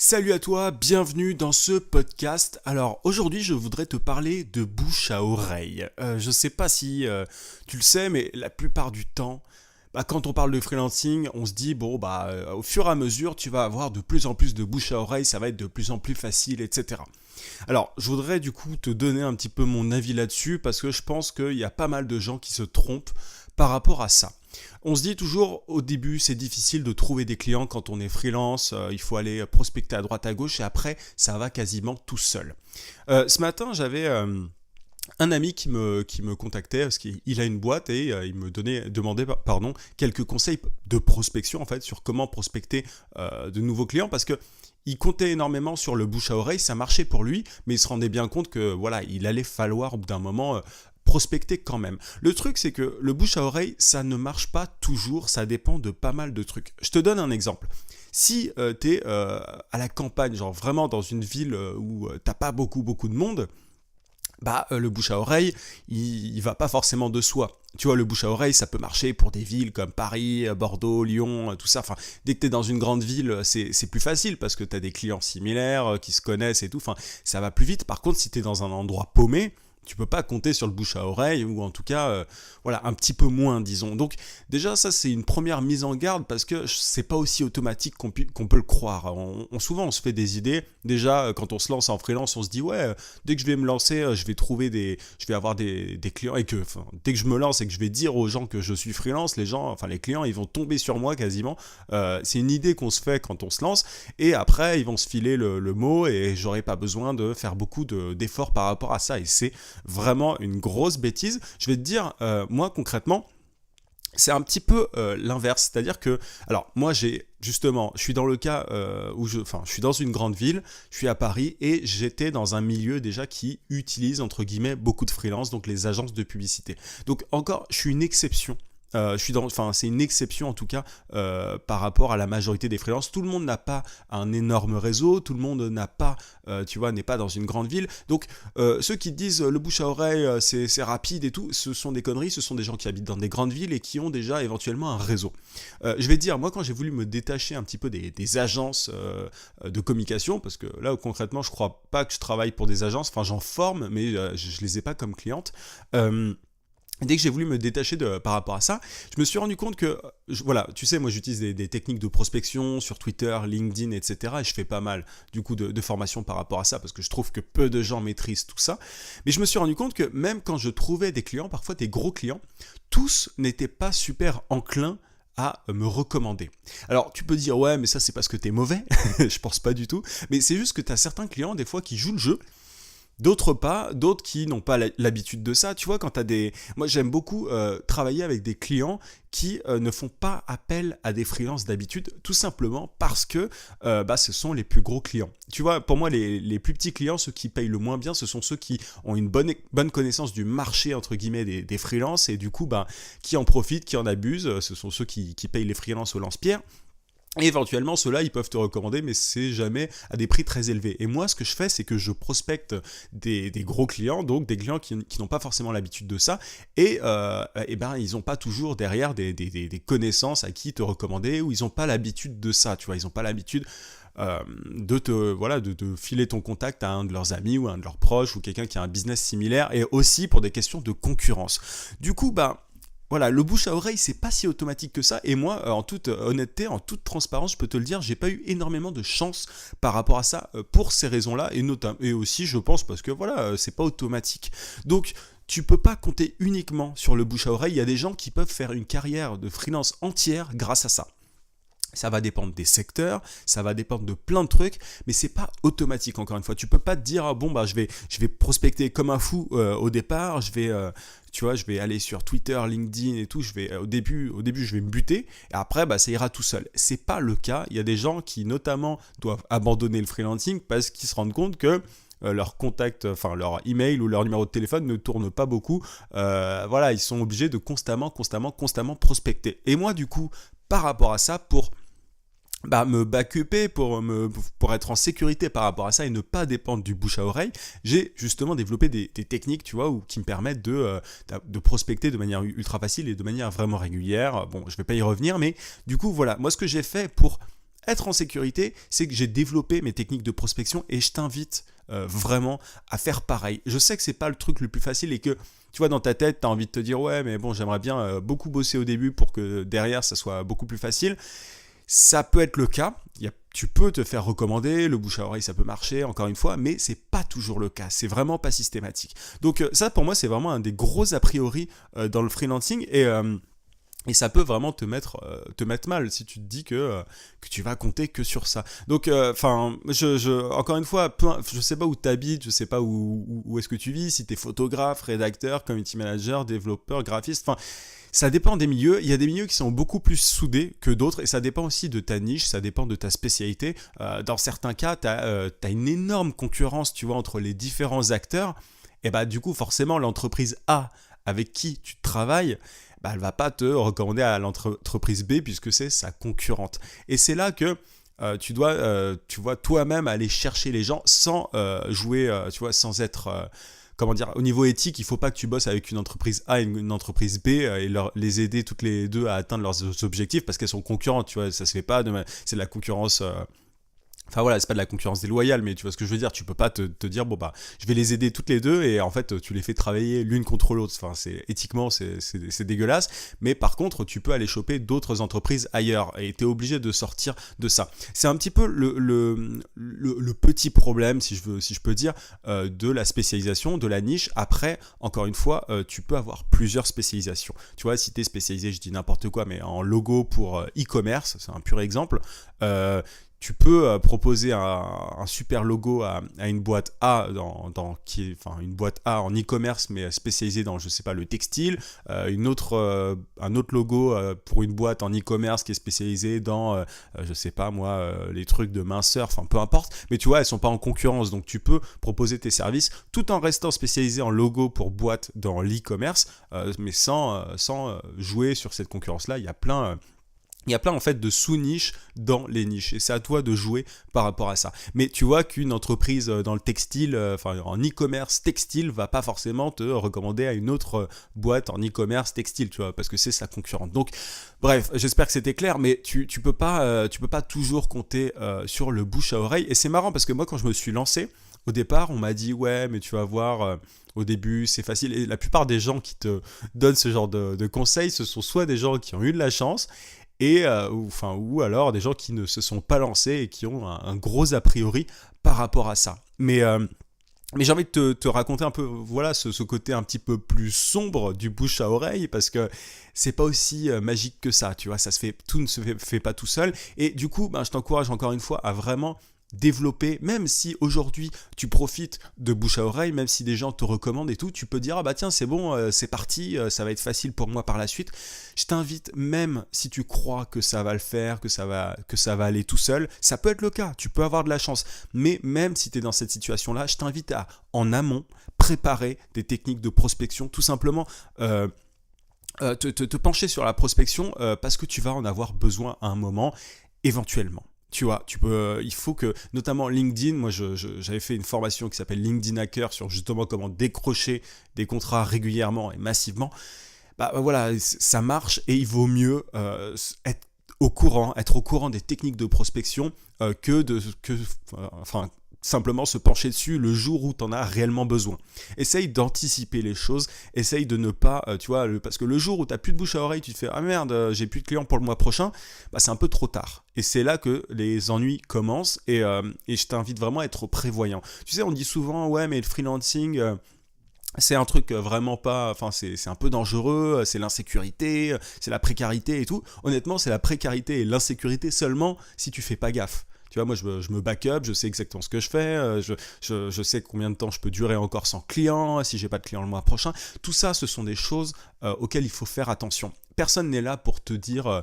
Salut à toi, bienvenue dans ce podcast. Alors aujourd'hui je voudrais te parler de bouche à oreille. Je sais pas si tu le sais, mais la plupart du temps, quand on parle de freelancing, on se dit au fur et à mesure tu vas avoir de plus en plus de bouche à oreille, ça va être de plus en plus facile, etc. Alors je voudrais du coup te donner un petit peu mon avis là-dessus parce que je pense qu'il y a pas mal de gens qui se trompent par rapport à ça. On se dit toujours au début c'est difficile de trouver des clients quand on est freelance, il faut aller prospecter à droite à gauche et après ça va quasiment tout seul. Ce matin j'avais un ami qui me contactait parce qu'il a une boîte et il me demandait quelques conseils de prospection en fait sur comment prospecter de nouveaux clients parce que il comptait énormément sur le bouche à oreille, ça marchait pour lui, mais il se rendait bien compte que voilà, il allait falloir au bout d'un moment prospecter quand même. Le truc, c'est que le bouche à oreille, ça ne marche pas toujours, ça dépend de pas mal de trucs. Je te donne un exemple. Si tu es à la campagne, genre vraiment dans une ville où t'as pas beaucoup de monde, le bouche à oreille, il va pas forcément de soi. Tu vois, le bouche à oreille, ça peut marcher pour des villes comme Paris, Bordeaux, Lyon, tout ça. Enfin, dès que tu es dans une grande ville, c'est plus facile parce que tu as des clients similaires qui se connaissent et tout. Enfin, ça va plus vite. Par contre, si tu es dans un endroit paumé, tu peux pas compter sur le bouche à oreille ou en tout cas un petit peu moins disons. Donc déjà ça c'est une première mise en garde parce que c'est pas aussi automatique qu'on peut le croire. Souvent on se fait des idées. Déjà quand on se lance en freelance, on se dit dès que je vais me lancer, je vais avoir des clients et que dès que je me lance et que je vais dire aux gens que je suis freelance, les clients ils vont tomber sur moi quasiment. C'est une idée qu'on se fait quand on se lance et après ils vont se filer le mot et j'aurai pas besoin de faire beaucoup d'efforts par rapport à ça et c'est vraiment une grosse bêtise. Je vais te dire, moi concrètement, c'est un petit peu l'inverse. C'est-à-dire que, alors moi je suis dans le cas je suis dans une grande ville, je suis à Paris et j'étais dans un milieu déjà qui utilise entre guillemets beaucoup de freelance, donc les agences de publicité. Donc encore, je suis une exception. C'est une exception en tout cas par rapport à la majorité des freelances. Tout le monde n'a pas un énorme réseau, tout le monde n'a pas, n'est pas dans une grande ville. Donc ceux qui disent le bouche à oreille c'est rapide et tout, ce sont des conneries. Ce sont des gens qui habitent dans des grandes villes et qui ont déjà éventuellement un réseau. Je vais te dire, moi quand j'ai voulu me détacher un petit peu des agences de communication, parce que là concrètement je crois pas que je travaille pour des agences, enfin j'en forme mais je les ai pas comme clientes. Dès que j'ai voulu me détacher par rapport à ça, je me suis rendu compte que, tu sais, moi j'utilise des techniques de prospection sur Twitter, LinkedIn, etc. Et je fais pas mal du coup de formations par rapport à ça parce que je trouve que peu de gens maîtrisent tout ça. Mais je me suis rendu compte que même quand je trouvais des clients, parfois des gros clients, tous n'étaient pas super enclins à me recommander. Alors tu peux dire ouais mais ça c'est parce que t'es mauvais, je pense pas du tout, mais c'est juste que t'as certains clients des fois qui jouent le jeu. D'autres pas, d'autres qui n'ont pas l'habitude de ça. Tu vois, quand t'as des... Moi, j'aime beaucoup travailler avec des clients qui ne font pas appel à des freelances d'habitude, tout simplement parce que ce sont les plus gros clients. Tu vois, pour moi, les plus petits clients, ceux qui payent le moins bien, ce sont ceux qui ont une bonne connaissance du marché, entre guillemets, des freelances, et du coup, qui en profitent, qui en abusent. Ce sont ceux qui payent les freelances au lance-pierre. Et éventuellement, ceux-là, ils peuvent te recommander, mais c'est jamais à des prix très élevés. Et moi, ce que je fais, c'est que je prospecte des gros clients, donc des clients qui n'ont pas forcément l'habitude de ça, et ils n'ont pas toujours derrière des connaissances à qui te recommander, ou ils n'ont pas l'habitude de ça, tu vois, ils n'ont pas l'habitude de filer ton contact à un de leurs amis ou à un de leurs proches, ou quelqu'un qui a un business similaire, et aussi pour des questions de concurrence. Du coup, voilà, le bouche à oreille, c'est pas si automatique que ça. Et moi, en toute honnêteté, en toute transparence, je peux te le dire, j'ai pas eu énormément de chance par rapport à ça pour ces raisons-là. Et aussi, je pense, parce que c'est pas automatique. Donc, tu peux pas compter uniquement sur le bouche à oreille. Il y a des gens qui peuvent faire une carrière de freelance entière grâce à ça. Ça va dépendre des secteurs, ça va dépendre de plein de trucs, mais c'est pas automatique encore une fois. Tu peux pas te dire je vais prospecter comme un fou au départ, je vais aller sur Twitter, LinkedIn et tout, au début je vais me buter et après ça ira tout seul. C'est pas le cas. Il y a des gens qui notamment doivent abandonner le freelancing parce qu'ils se rendent compte que leur contact, leur email ou leur numéro de téléphone ne tourne pas beaucoup. Ils sont obligés de constamment prospecter. Et moi du coup, par rapport à ça, pour me backuper, pour être en sécurité par rapport à ça et ne pas dépendre du bouche à oreille, j'ai justement développé des techniques, tu vois, qui me permettent de prospecter de manière ultra facile et de manière vraiment régulière. Bon, je vais pas y revenir, mais du coup, voilà, moi ce que j'ai fait pour être en sécurité, c'est que j'ai développé mes techniques de prospection et je t'invite vraiment à faire pareil. Je sais que c'est pas le truc le plus facile et que tu vois dans ta tête, tu as envie de te dire ouais mais bon j'aimerais bien beaucoup bosser au début pour que derrière ça soit beaucoup plus facile. Ça peut être le cas, tu peux te faire recommander, le bouche à oreille ça peut marcher encore une fois, mais c'est pas toujours le cas, c'est vraiment pas systématique. Donc ça pour moi c'est vraiment un des gros a priori dans le freelancing et ça peut vraiment te mettre mal si tu te dis que tu vas compter que sur ça. Donc, encore une fois, je sais pas où tu habites, je sais pas où est-ce que tu vis, si tu es photographe, rédacteur, community manager, développeur, graphiste, enfin, ça dépend des milieux. Il y a des milieux qui sont beaucoup plus soudés que d'autres et ça dépend aussi de ta niche, ça dépend de ta spécialité. Dans certains cas, tu as une énorme concurrence, tu vois, entre les différents acteurs. Et bah, du coup, forcément, l'entreprise A avec qui tu travailles, bah, elle ne va pas te recommander à l'entreprise B puisque c'est sa concurrente. Et c'est là que tu dois, tu vois, toi-même aller chercher les gens sans jouer, tu vois, sans être... comment dire, au niveau éthique, il ne faut pas que tu bosses avec une entreprise A et une entreprise B et les aider toutes les deux à atteindre leurs objectifs parce qu'elles sont concurrentes, tu vois, ça se fait pas, c'est de la concurrence... Enfin voilà, c'est pas de la concurrence déloyale, mais tu vois ce que je veux dire, tu peux pas te dire, bon bah, je vais les aider toutes les deux, et en fait, tu les fais travailler l'une contre l'autre, enfin, éthiquement, c'est dégueulasse, mais par contre, tu peux aller choper d'autres entreprises ailleurs, et t'es obligé de sortir de ça. C'est un petit peu le petit problème, si je peux dire, de la spécialisation, de la niche. Après, encore une fois, tu peux avoir plusieurs spécialisations. Tu vois, si t'es spécialisé, je dis n'importe quoi, mais en logo pour e-commerce, c'est un pur exemple, tu peux proposer un super logo à une boîte A une boîte A en e-commerce mais spécialisée dans je sais pas le textile, un autre logo pour une boîte en e-commerce qui est spécialisée dans je sais pas moi les trucs de minceur, enfin peu importe, mais tu vois elles sont pas en concurrence donc tu peux proposer tes services tout en restant spécialisé en logo pour boîte dans l'e-commerce mais sans jouer sur cette concurrence là. Il y a plein en fait de sous-niches dans les niches et c'est à toi de jouer par rapport à ça. Mais tu vois qu'une entreprise dans le textile, en e-commerce textile va pas forcément te recommander à une autre boîte en e-commerce textile, tu vois, parce que c'est sa concurrente. Donc bref, j'espère que c'était clair, mais tu peux pas toujours compter sur le bouche à oreille. Et c'est marrant parce que moi quand je me suis lancé, au départ on m'a dit ouais mais tu vas voir... Au début, c'est facile. Et la plupart des gens qui te donnent ce genre de conseils, ce sont soit des gens qui ont eu de la chance, ou alors des gens qui ne se sont pas lancés et qui ont un gros a priori par rapport à ça. Mais j'ai envie de te raconter un peu voilà, ce côté un petit peu plus sombre du bouche à oreille parce que c'est pas aussi magique que ça, tu vois, tout ne se fait pas tout seul. Et du coup, je t'encourage encore une fois à vraiment développer, même si aujourd'hui tu profites de bouche à oreille, même si des gens te recommandent et tout, tu peux dire ah bah tiens c'est bon, c'est parti, ça va être facile pour moi par la suite. Je t'invite, même si tu crois que ça va le faire, que ça va aller tout seul, ça peut être le cas, tu peux avoir de la chance, mais même si tu es dans cette situation là, je t'invite à en amont préparer des techniques de prospection, tout simplement te pencher sur la prospection parce que tu vas en avoir besoin à un moment éventuellement. Tu vois, il faut que, notamment LinkedIn, moi j'avais fait une formation qui s'appelle LinkedIn Hacker sur justement comment décrocher des contrats régulièrement et massivement. Bah voilà, ça marche et il vaut mieux être au courant des techniques de prospection simplement se pencher dessus le jour où tu en as réellement besoin. Essaye d'anticiper les choses, essaye de ne pas, parce que le jour où tu n'as plus de bouche à oreille, tu te fais « Ah merde, j'ai plus de clients pour le mois prochain », bah, c'est un peu trop tard. Et c'est là que les ennuis commencent et je t'invite vraiment à être prévoyant. Tu sais, on dit souvent « Ouais, mais le freelancing... c'est un truc vraiment pas, c'est un peu dangereux, c'est l'insécurité, c'est la précarité et tout. » Honnêtement, c'est la précarité et l'insécurité seulement si tu fais pas gaffe. Tu vois, moi, je me back up, je sais exactement ce que je fais, je sais combien de temps je peux durer encore sans client, si j'ai pas de client le mois prochain. Tout ça, ce sont des choses auxquelles il faut faire attention. Personne n'est là pour te dire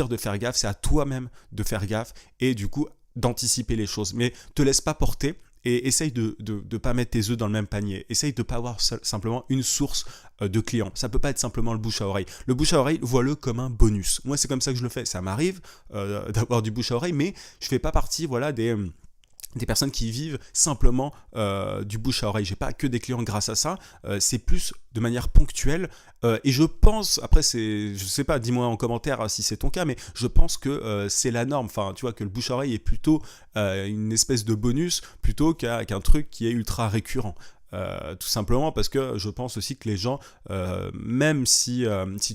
de faire gaffe, c'est à toi-même de faire gaffe et du coup d'anticiper les choses. Mais te laisse pas porter. Et essaye de ne pas mettre tes œufs dans le même panier. Essaye de ne pas avoir simplement une source de clients. Ça ne peut pas être simplement le bouche à oreille. Le bouche à oreille, vois-le comme un bonus. Moi, c'est comme ça que je le fais. Ça m'arrive d'avoir du bouche à oreille, mais je ne fais pas partie des des personnes qui vivent simplement du bouche à oreille. J'ai pas que des clients grâce à ça, c'est plus de manière ponctuelle. Et je pense, après je sais pas, dis-moi en commentaire si c'est ton cas, mais je pense que c'est la norme. Enfin, tu vois, que le bouche à oreille est plutôt une espèce de bonus plutôt qu'un truc qui est ultra récurrent. Tout simplement parce que je pense aussi que les gens, même si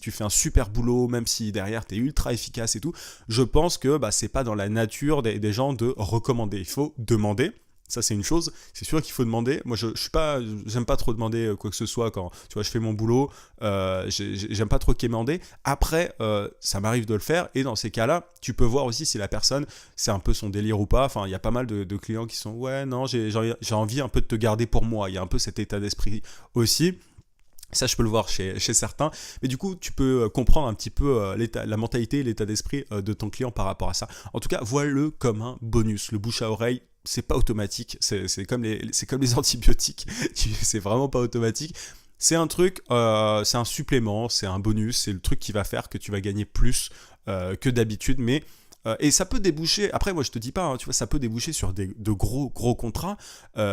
tu fais un super boulot, même si derrière tu es ultra efficace et tout, je pense que c'est pas dans la nature des gens de recommander. Il faut demander. Ça, c'est une chose. C'est sûr qu'il faut demander. Moi, j'aime pas trop demander quoi que ce soit quand, tu vois, je fais mon boulot. J'aime pas trop quémander. Après, ça m'arrive de le faire. Et dans ces cas-là, tu peux voir aussi si la personne, c'est un peu son délire ou pas. Enfin, il y a pas mal de clients qui sont, ouais, non, j'ai envie un peu de te garder pour moi. Il y a un peu cet état d'esprit aussi. Ça, je peux le voir chez certains. Mais du coup, tu peux comprendre un petit peu la mentalité, l'état d'esprit de ton client par rapport à ça. En tout cas, vois-le comme un bonus. Le bouche à oreille, c'est pas automatique. C'est comme les antibiotiques. C'est vraiment pas automatique. C'est un truc, c'est un supplément, c'est un bonus. C'est le truc qui va faire que tu vas gagner plus que d'habitude. Mais et ça peut déboucher, après moi je te dis pas, hein, tu vois, ça peut déboucher sur de gros contrats.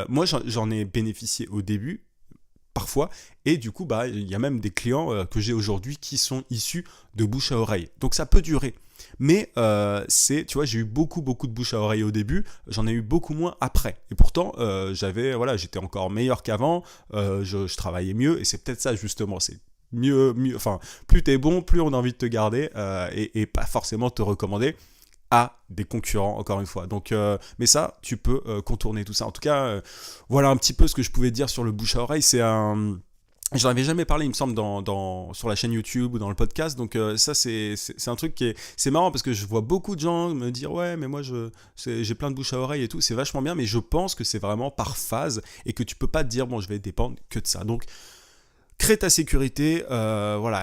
Moi j'en ai bénéficié au début, parfois, et du coup il y a même des clients que j'ai aujourd'hui qui sont issus de bouche à oreille, donc ça peut durer, mais tu vois, j'ai eu beaucoup de bouche à oreille au début, j'en ai eu beaucoup moins après, et pourtant j'étais encore meilleur qu'avant, je travaillais mieux, et c'est peut-être ça justement, c'est mieux, enfin plus t'es bon, plus on a envie de te garder, et pas forcément te recommander à des concurrents, encore une fois. Donc, mais ça, tu peux contourner tout ça. En tout cas, voilà un petit peu ce que je pouvais dire sur le bouche à oreille. J'en avais jamais parlé, il me semble, sur la chaîne YouTube ou dans le podcast. Donc ça, c'est un truc c'est marrant parce que je vois beaucoup de gens me dire ouais, mais moi j'ai plein de bouche à oreille et tout. C'est vachement bien, mais je pense que c'est vraiment par phase et que tu peux pas te dire bon, je vais dépendre que de ça. Donc crée ta sécurité,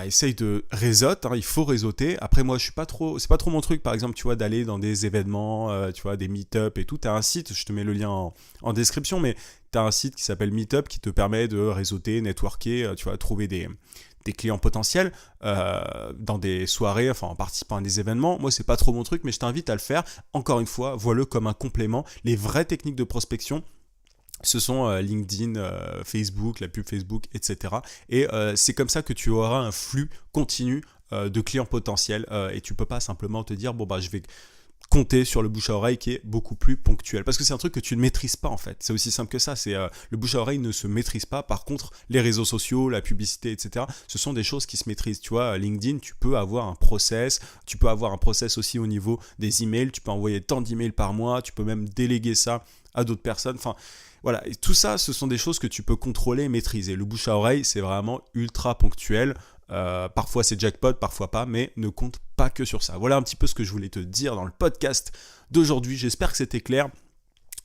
essaye de réseauter, il faut réseauter. Après moi, c'est pas trop mon truc, par exemple, tu vois, d'aller dans des événements, tu vois, des meet-up et tout. T'as un site, je te mets le lien en description, mais t'as un site qui s'appelle Meetup qui te permet de réseauter, networker, tu vois, trouver des clients potentiels dans des soirées, enfin en participant à des événements. Moi, c'est pas trop mon truc, mais je t'invite à le faire. Encore une fois, vois-le comme un complément. Les vraies techniques de prospection, ce sont LinkedIn, Facebook, la pub Facebook, etc. Et c'est comme ça que tu auras un flux continu de clients potentiels et tu peux pas simplement te dire je vais compter sur le bouche à oreille qui est beaucoup plus ponctuel, parce que c'est un truc que tu ne maîtrises pas en fait, c'est aussi simple que ça, le bouche à oreille ne se maîtrise pas. Par contre, les réseaux sociaux, la publicité, etc., ce sont des choses qui se maîtrisent. Tu vois, LinkedIn, tu peux avoir un process aussi au niveau des emails, tu peux envoyer tant d'emails par mois, tu peux même déléguer ça à d'autres personnes, enfin voilà, et tout ça, ce sont des choses que tu peux contrôler et maîtriser. Le bouche à oreille, c'est vraiment ultra ponctuel. Parfois c'est jackpot, parfois pas, mais ne compte pas que sur ça. Voilà un petit peu ce que je voulais te dire dans le podcast d'aujourd'hui. J'espère que c'était clair.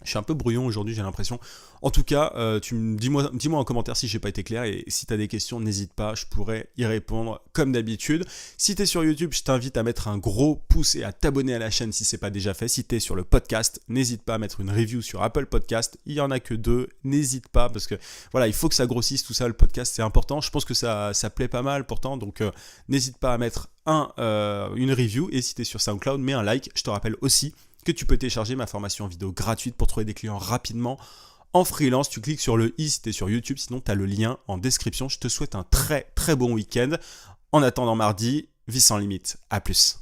Je suis un peu brouillon aujourd'hui, j'ai l'impression. En tout cas, dis-moi en commentaire si j'ai pas été clair, et si tu as des questions, n'hésite pas, je pourrais y répondre comme d'habitude. Si tu es sur YouTube, je t'invite à mettre un gros pouce et à t'abonner à la chaîne si c'est pas déjà fait. Si tu es sur le podcast, n'hésite pas à mettre une review sur Apple Podcast. Il y en a que 2, n'hésite pas, parce que voilà, il faut que ça grossisse tout ça, le podcast, c'est important. Je pense que ça plaît pas mal pourtant, donc n'hésite pas à mettre une review, et si tu es sur SoundCloud, mets un like. Je te rappelle aussi que tu peux télécharger ma formation en vidéo gratuite pour trouver des clients rapidement en freelance. Tu cliques sur le i si tu es sur YouTube, sinon tu as le lien en description. Je te souhaite un très très bon week-end. En attendant mardi, vie sans limite. À plus.